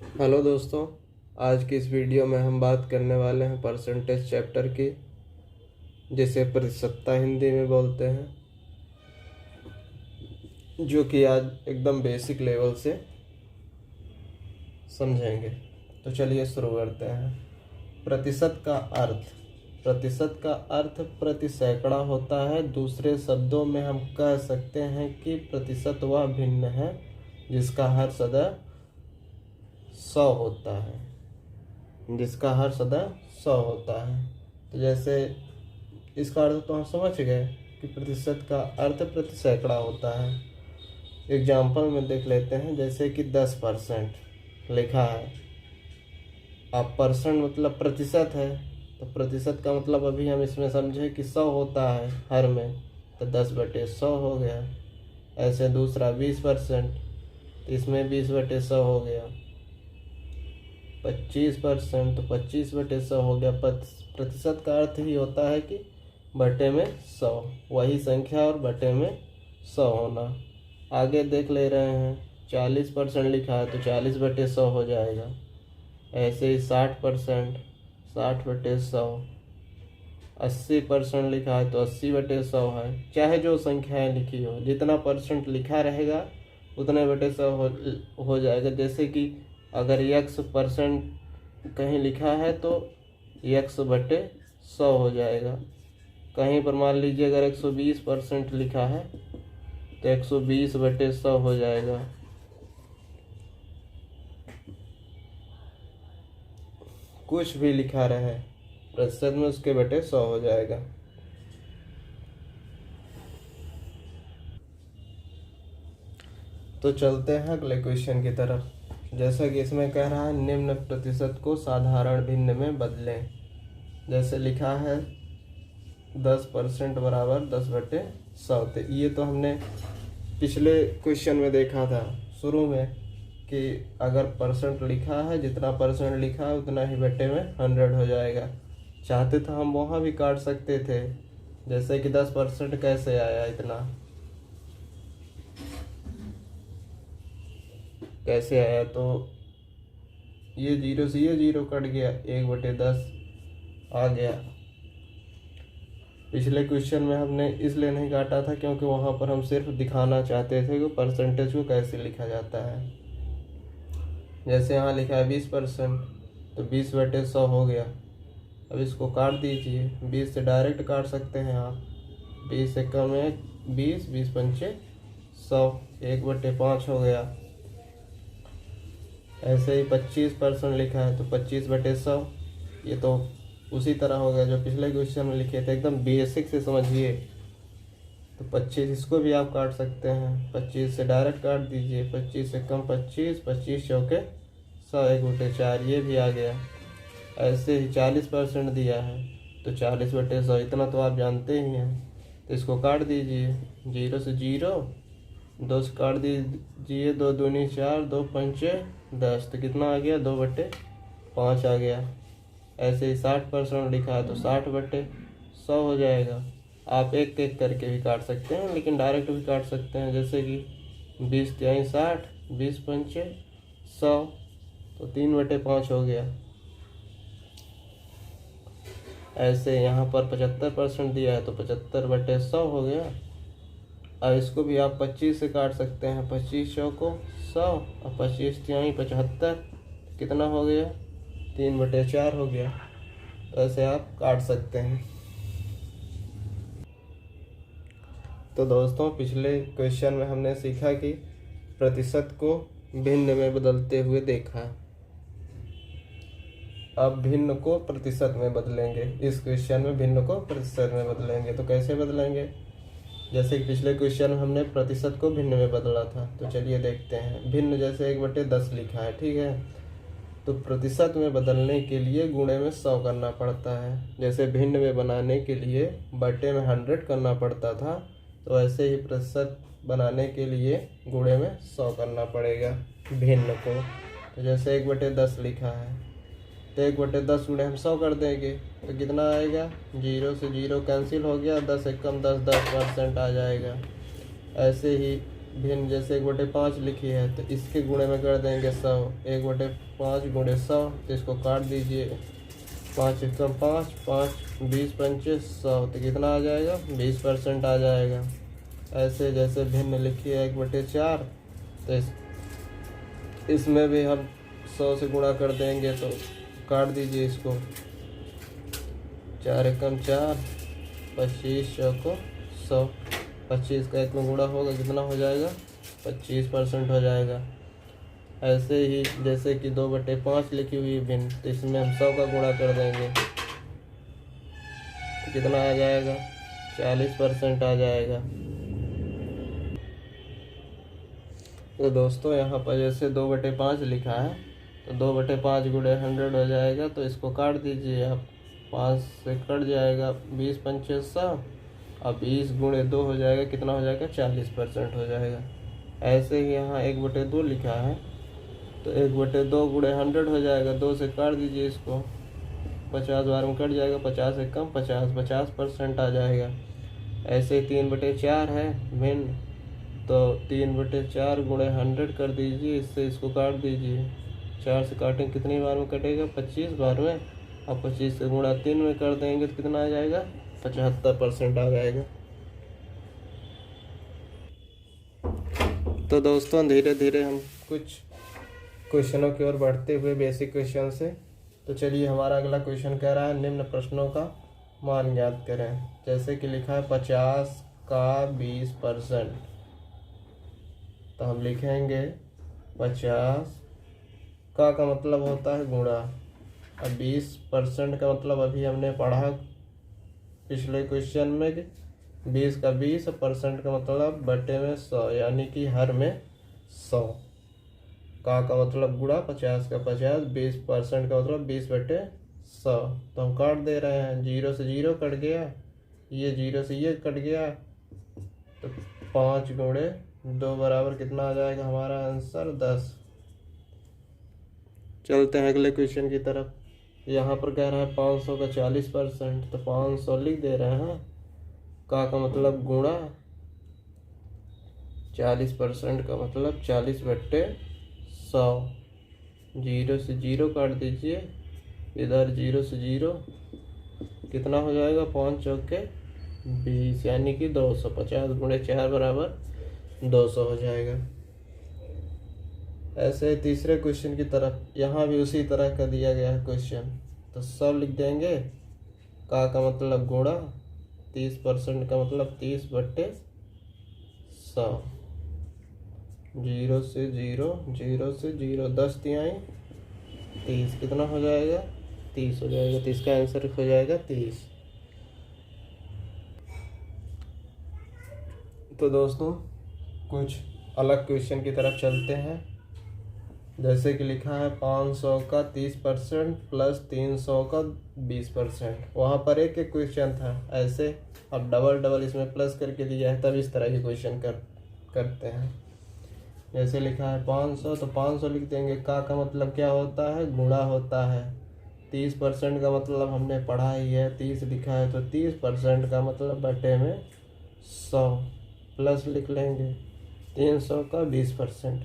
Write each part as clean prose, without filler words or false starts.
Hello दोस्तों, आज की इस वीडियो में हम बात करने वाले हैं परसेंटेज चैप्टर की, जिसे प्रतिशतता हिंदी में बोलते हैं, जो कि आज एकदम बेसिक लेवल से समझेंगे। तो चलिए शुरू करते हैं। प्रतिशत का अर्थ। प्रतिशत का अर्थ प्रति सैकड़ा होता है। दूसरे शब्दों में हम कह सकते हैं कि प्रतिशत वह भिन्न है जिसका हर सदैव 100 होता है। तो जैसे इसका अर्थ तो हम समझ गए कि प्रतिशत का अर्थ प्रति सैकड़ा होता है। एग्जाम्पल में देख लेते हैं, जैसे कि 10% लिखा है। अब परसेंट मतलब प्रतिशत है, तो प्रतिशत का मतलब अभी हम इसमें समझे कि 100 होता है हर में, तो 10/100 हो गया। ऐसे दूसरा 20%, इसमें 20/100 हो गया। 25%, तो 25/100 हो गया। प्रतिशत का अर्थ ही होता है कि बटे में 100, वही संख्या और बटे में 100 होना। आगे देख ले रहे हैं, 40% लिखा है तो 40/100 हो जाएगा। ऐसे ही 60%, 60/100। 80% लिखा है तो 80/100 है। चाहे जो संख्याएं लिखी हो, जितना परसेंट लिखा रहेगा उतने बटे 100 हो जाएगा। जैसे कि अगर x% कहीं लिखा है तो x/100 हो जाएगा। कहीं पर मान लीजिए अगर 120% लिखा है तो 120/100 हो जाएगा। कुछ भी लिखा रहे प्रतिशत में, उसके बटे 100 हो जाएगा। तो चलते हैं अगले क्वेश्चन की तरफ। जैसा कि इसमें कह रहा है, निम्न प्रतिशत को साधारण भिन्न में बदलें। जैसे लिखा है 10% बराबर 10/100। तो ये तो हमने पिछले क्वेश्चन में देखा था शुरू में, कि अगर परसेंट लिखा है, जितना परसेंट लिखा है उतना ही बटे में 100 हो जाएगा। चाहते तो हम वहाँ भी काट सकते थे, जैसे कि 10% कैसे आया, इतना कैसे आया, तो ये 0 से ये 0 कट गया, 1/10 आ गया। पिछले क्वेश्चन में हमने इसलिए नहीं काटा था क्योंकि वहाँ पर हम सिर्फ दिखाना चाहते थे कि परसेंटेज को कैसे लिखा जाता है। जैसे यहाँ लिखा है 20%, तो 20/100 हो गया। अब इसको काट दीजिए। 20 से डायरेक्ट काट सकते हैं आप। 20 से कम है 20, 20×5 100, 1/5 हो गया। ऐसे ही 25% लिखा है तो 25/100, ये तो उसी तरह हो गया जो पिछले क्वेश्चन में लिखे थे। एकदम बेसिक से समझिए। तो 25, इसको भी आप काट सकते हैं। 25 से डायरेक्ट काट दीजिए। 25 से कम 25, 25×4 100, 1/4, ये भी आ गया। ऐसे ही 40% दिया है तो 40/100, इतना तो आप जानते ही हैं। तो इसको काट दीजिए। 0 से 0, 2 से काट दीजिए। 2 दूनी 4, 2×5 10, तो कितना आ गया, 2/5 आ गया। ऐसे ही 60% लिखा है तो 60/100 हो जाएगा। आप एक एक करके भी काट सकते हैं, लेकिन डायरेक्ट भी काट सकते हैं। जैसे कि 20×3 60, 20×5 100, तो 3/5 हो गया। ऐसे यहाँ पर 75% दिया है तो 75/100 हो गया। अब इसको भी आप 25 से काट सकते हैं। 25×4 100 और 25×3 75, कितना हो गया, 3/4 हो गया। तो ऐसे आप काट सकते हैं। तो दोस्तों, पिछले क्वेश्चन में हमने सीखा कि प्रतिशत को भिन्न में बदलते हुए देखा। अब भिन्न को प्रतिशत में बदलेंगे। इस क्वेश्चन में भिन्न को प्रतिशत में बदलेंगे। तो कैसे बदलेंगे? जैसे कि पिछले क्वेश्चन में हमने प्रतिशत को भिन्न में बदला था, तो चलिए देखते हैं। भिन्न जैसे 1/10 लिखा है, ठीक है, तो प्रतिशत में बदलने के लिए गुणे में 100 करना पड़ता है। जैसे भिन्न में बनाने के लिए बटे में 100 करना पड़ता था, तो ऐसे ही प्रतिशत बनाने के लिए गुणे में 100 करना पड़ेगा भिन्न को। तो जैसे 1/10 लिखा है, तो 1/10 गुणे हम 100 कर देंगे, तो कितना आएगा, 0 से 0 कैंसिल हो गया, 10 से कम 10, 10% आ जाएगा। ऐसे ही भिन्न जैसे 1/5 लिखी है तो इसके गुणे में कर देंगे 100। 1/5 गुणे 100, तो इसको काट दीजिए। 5 एकम 5, 5 20 पंचे 100, तो कितना आ जाएगा? 20% आ जाएगा। ऐसे जैसे भिन्न लिखी है 1/4, तो इसमें भी हम 100 से गुणा कर देंगे, तो काट दीजिए इसको। 4 एकम 4, 25 चौको 100, 25 का 1 में गुणा होगा, कितना हो जाएगा? 25% हो जाएगा। ऐसे ही जैसे कि 2/5 लिखी हुई भिन्न, तो इसमें हम 100 का गुणा कर देंगे, तो कितना आ जाएगा? 40% आ जाएगा। तो दोस्तों यहाँ पर जैसे 2/5 लिखा है, तो 2/5 गुणे 100 हो जाएगा, तो इसको काट दीजिए आप। 5 से कट जाएगा, 20 पंचे 100, अब 20 गुणे 2 हो जाएगा, कितना हो जाएगा? 40% हो जाएगा। ऐसे ही यहाँ 1/2 लिखा है, तो 1/2 गुणे 100 हो जाएगा, 2 से काट दीजिए इसको। 50 बार में कट जाएगा, 50 से कम 50% आ जाएगा। ऐसे 3/4 है भिन्न, तो 3/4 गुणे 100 कर दीजिए, इससे इसको काट दीजिए। 4 से काटेंगे, कितनी बार में कटेगा? 25 बार में। अब 25 से गुणा 3 में कर देंगे, तो कितना आ जाएगा? 75% आ जाएगा। तो दोस्तों धीरे धीरे हम कुछ क्वेश्चनों की ओर बढ़ते हुए बेसिक क्वेश्चन से, तो चलिए हमारा अगला क्वेश्चन कह रहा है निम्न प्रश्नों का मान ज्ञात करें। जैसे कि लिखा है 50 का 20%, तो हम लिखेंगे 50 का मतलब होता है गुणा, अब 20% का मतलब अभी हमने पढ़ा पिछले क्वेश्चन में कि 20 का 20 और परसेंट का मतलब बटे में 100, यानी कि हर में 100। का मतलब गुणा, 50 का 50, 20% का मतलब 20/100। तो हम काट दे रहे हैं, 0 से 0 कट गया, ये 0 से ये कट गया, तो 5 गुणे 2 बराबर कितना आ जाएगा? हमारा आंसर 10। चलते हैं अगले क्वेश्चन की तरफ। यहाँ पर कह रहा है 500 का 40%, तो 500 लिख दे रहे हैं। का मतलब गुणा, 40% का मतलब 40/100। 0 से 0 काट दीजिए, इधर 0 से 0, कितना हो जाएगा? 5 चौके 20, यानी कि 200। 50 गुणे 4 बराबर 200 हो जाएगा। ऐसे तीसरे क्वेश्चन की तरफ, यहाँ भी उसी तरह का दिया गया है क्वेश्चन, तो सब लिख देंगे। का मतलब गुणा, 30% का मतलब 30/100। 0 से 0, 0 से 0, 10 तिहाई 30, कितना हो जाएगा? 30 हो जाएगा। 30 का आंसर हो जाएगा 30। तो दोस्तों कुछ अलग क्वेश्चन की तरफ चलते हैं। जैसे कि लिखा है 500 का 30% प्लस 300 का 20%। वहाँ पर एक एक क्वेश्चन था, ऐसे अब डबल इसमें प्लस करके दिया है, तब इस तरह के क्वेश्चन करते हैं। जैसे लिखा है 500, तो 500 लिख देंगे। का मतलब क्या होता है? गुणा होता है। 30% का मतलब हमने पढ़ा ही है, 30 लिखा है, तो 30% का मतलब बटे में 100, प्लस लिख लेंगे 300 का 20%।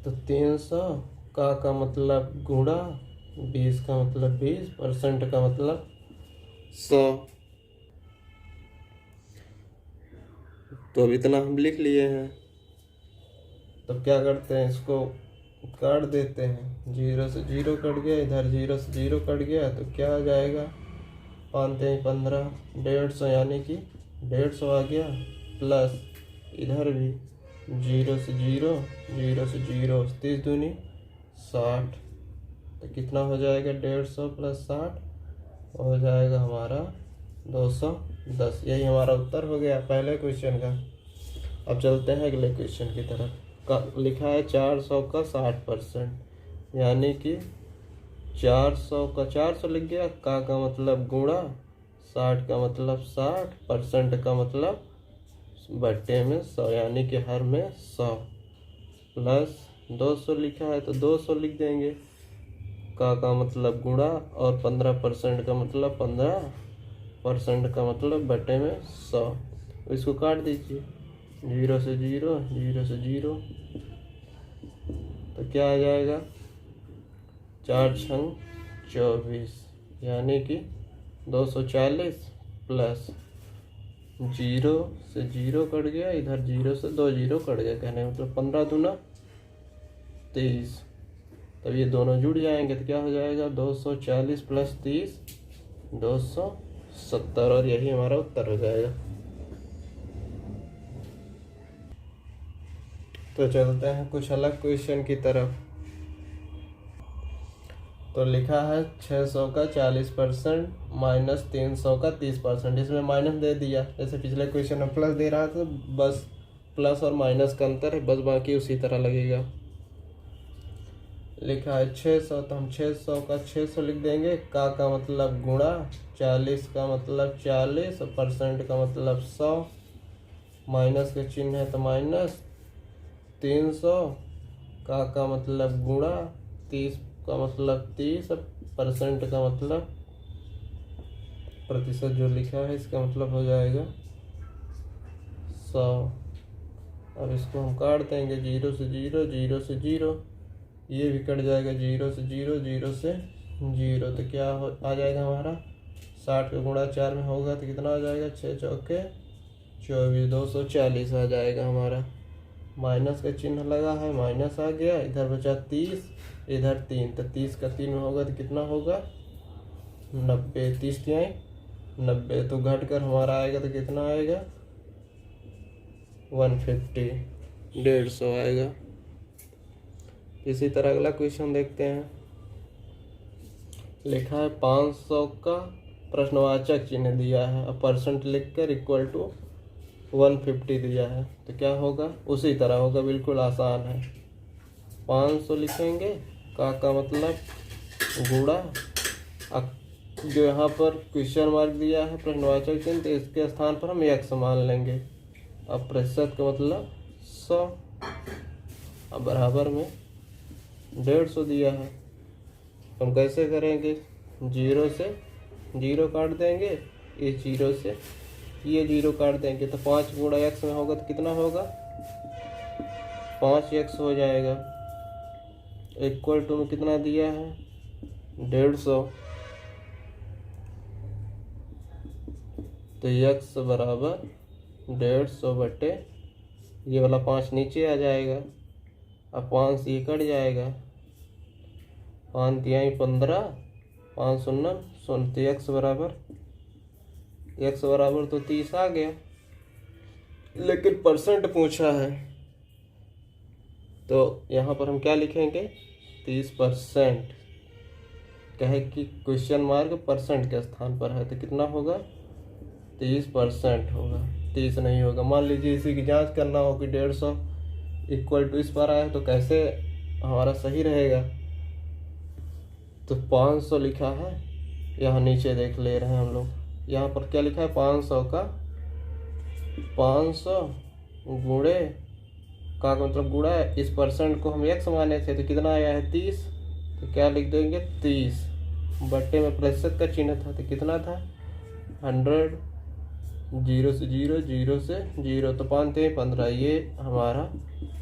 तो 300 का मतलब गुणा, 20 का मतलब 20%, का मतलब 100। तो अब इतना हम लिख लिए हैं, तो क्या करते हैं? इसको काट देते हैं। 0 से 0 कट गया, इधर 0 से 0 कट गया, तो क्या आ जाएगा? 5 3 15, 150, यानी कि 150 आ गया। प्लस इधर भी 0 से 0, 0 से 0, 30 दूनी 60, तो कितना हो जाएगा? 150 प्लस 60 हो जाएगा हमारा 210। यही हमारा उत्तर हो गया पहले क्वेश्चन का। अब चलते हैं अगले क्वेश्चन की तरफ। लिखा है 400 का 60%, यानी कि 400 का 400 लिख गया। का मतलब गुणा, 60 का मतलब 60, परसेंट का मतलब बट्टे में 100, यानी कि हर में 100, प्लस 200 लिखा है, तो 200 लिख देंगे। का मतलब गुणा, और 15% का मतलब 15%, का मतलब बटे में 100। इसको काट दीजिए। जीरो से जीरो, जीरो से जीरो, तो क्या आ जाएगा 4 छंग 24, यानी कि 240 प्लस जीरो से जीरो कट गया, इधर जीरो से 2 जीरो कट गया, कहने का मतलब 15 दूना 23। तब ये दोनों जुड़ जाएंगे तो क्या हो जाएगा 240 प्लस 30 270, और यही हमारा उत्तर हो जाएगा। तो चलते हैं कुछ अलग क्वेश्चन की तरफ। तो लिखा है 600 का 40% माइनस 300 का 30%। इसमें माइनस दे दिया, जैसे पिछले क्वेश्चन में प्लस दे रहा था, तो बस प्लस और माइनस का अंतर है, बस बाकी उसी तरह लगेगा। लिखा है 600, तो हम 600 का 600 लिख देंगे, का मतलब गुणा, 40 का मतलब 40 और परसेंट का मतलब 100, माइनस का चिन्ह है तो माइनस, 300 का मतलब गुणा, 30 का मतलब 30, परसेंट का मतलब प्रतिशत जो लिखा है इसका मतलब हो जाएगा 100। अब इसको हम काट देंगे, जीरो से जीरो, जीरो से जीरो, ये भी कट जाएगा, जीरो से जीरो, जीरो से जीरो, तो क्या आ जाएगा हमारा 60 का गुणा 4 में होगा तो कितना आ जाएगा 6 चौके 24, 240 आ जाएगा हमारा। माइनस का चिन्ह लगा है, माइनस आ गया, इधर बचा 30, इधर 3, तो 30 का 3 में होगा तो कितना होगा 90, 30 तिहाई 90, तो घट कर हमारा आएगा तो कितना आएगा 150, 150 आएगा। इसी तरह अगला क्वेश्चन देखते हैं। लिखा है 500 का प्रश्नवाचक चिन्ह दिया है और परसेंट लिखकर इक्वल टू 150 दिया है, तो क्या होगा उसी तरह होगा, बिल्कुल आसान है। 500 लिखेंगे, का मतलब गुणा, जो यहाँ पर क्वेश्चन मार्क दिया है प्रश्नवाचक चिन्ह, तो इसके स्थान पर हम x मान लेंगे। अब प्रतिशत का मतलब 100, अब बराबर में 150 दिया है, हम कैसे करेंगे, जीरो से जीरो काट देंगे, इस जीरो से ये जीरो काट देंगे, तो 5 गुणा x में होगा तो कितना होगा 5x हो जाएगा। इक्वल टू में कितना दिया है 150, तो x बराबर 150 बटे, ये वाला 5 नीचे आ जाएगा, अब 5 से ये कट जाएगा, 5 तिहाई 15, 5 शून्य शून्य, तो x बराबर तो 30 आ गया, लेकिन परसेंट पूछा है तो यहाँ पर हम क्या लिखेंगे 30%, कहे कि क्वेश्चन मार्क परसेंट के स्थान पर है, तो कितना होगा 30% होगा, 30 नहीं होगा। मान लीजिए इसी की जांच करना हो कि 150 इक्वल टू इस पर आया है तो कैसे हमारा सही रहेगा, तो 500 लिखा है, यहाँ नीचे देख ले रहे हैं हम लोग, यहाँ पर क्या लिखा है 500 का 500 गुणे, का मतलब गुणा, इस परसेंट को हम x माने थे तो कितना आया है 30, तो क्या लिख देंगे 30 बट्टे में प्रतिशत का चिन्ह था तो कितना था 100, जीरो से जीरो, जीरो से जीरो, तो 5 3 15, ये हमारा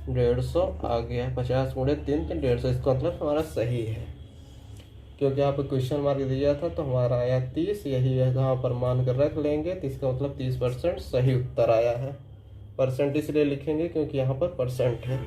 150 आ गया। 50 गुणे 3 तो 150, इसका मतलब हमारा सही है, क्योंकि यहाँ पर क्वेश्चन मार्क दिया था तो हमारा आया 30, यही यहाँ पर मान कर रख लेंगे, तो इसका मतलब 30% सही उत्तर आया है। परसेंट इसलिए लिखेंगे क्योंकि यहाँ पर परसेंट है।